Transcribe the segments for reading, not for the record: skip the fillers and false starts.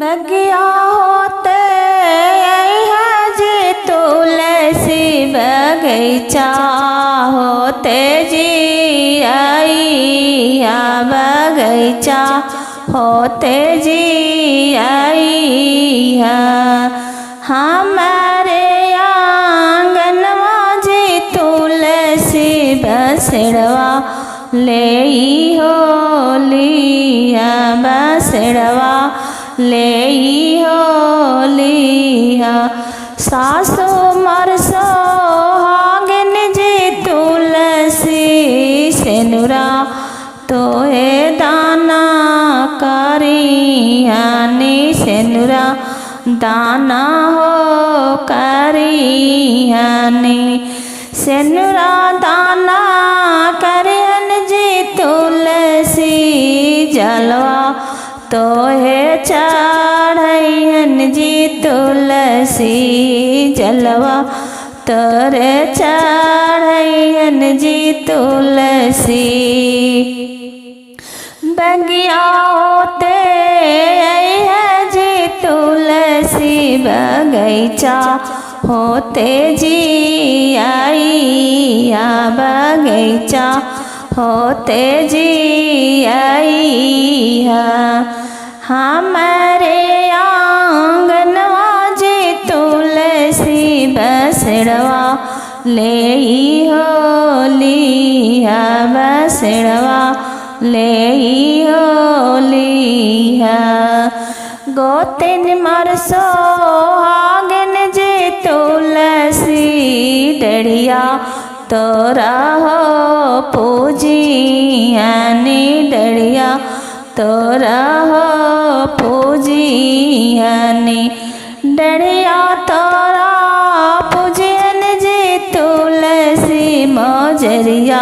बगिया होते है जी तुलसी बगीचा होते जी आइया बगीचा होते जी आइया हमारे आंगनवा जी तुलसी बसड़वा ले हो लिया बसड़वा ले हो लिया सासु मरसो हागन जी तुलसी सेनुरा तो है दाना करियानी सेनुरा दाना हो करियानी सेनुरा दाना करियन जी तुलसी जलवा तो है चढ़ैन जी तुलसी जलवा तोरे चढ़ैन जी तुलसी बगिया होते है जी तुलसी बगीचा होते जी आइया बगीचा होते जी आइया हमारे आंगनवा जी तुलसी बसड़वा ले हो लिया बसड़वा ले हो लिया गोतिन मरसो हागन जी तुलसी डढ़िया तोरा हो पूजियानी डढ़िया तोरा हो पूजियानी डढ़िया तोरा पूजन जी तुलसी मोजरिया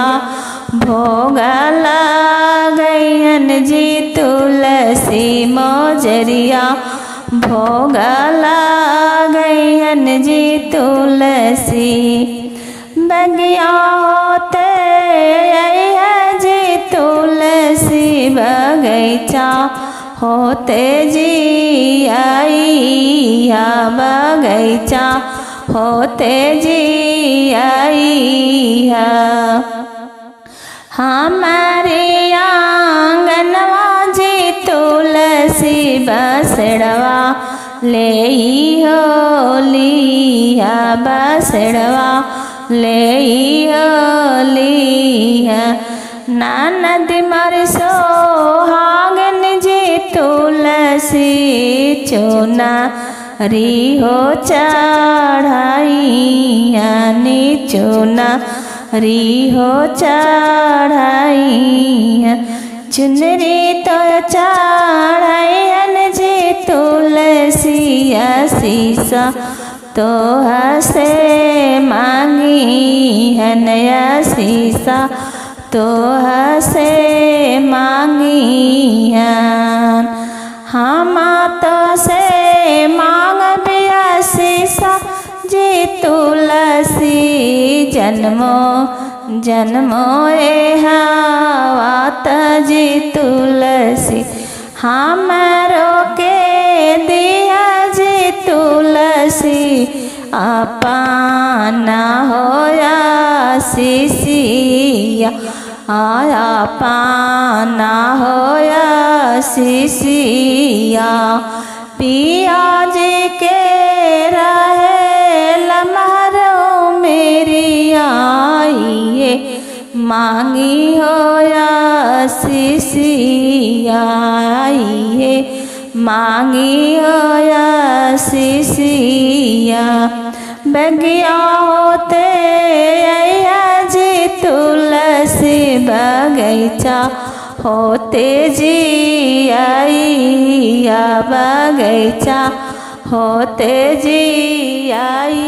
भोग लगन जी तुलसी मोजरिया भोग लगन जी तुलसी बगिया होते है जी तुलसी बगीचा होते जी आइया बगीचा होते जी आइया हमारे आंगनवा जी तुलसी बसड़वा ले हो लिया बसड़वा ले हो लिया ननद मरसो हागन जी तुलसी चूना री हो चढ़ाइयानी चूना री हो चढ़ाइया चुनरी तो चढ़ाइयन जी तुलसी शीसा तो हसे मांगी है नया शीसा तो हसे मांगी है हम तो से मांग बिया शीसा जी तुलसी जन्मो जन्मो ए हवात जी तुलसी हमरो के दिया जी तुलसी अपना होया शिशिया आया पाना होया शिशिया पिया जी के रहे लम्हारो मेरी आइए मांगी होया शिशिया आइए मांगी होया शिशिया बगिया होते है जी तुलसी बगीचा होते जी आइया बगीचा होते जी आई।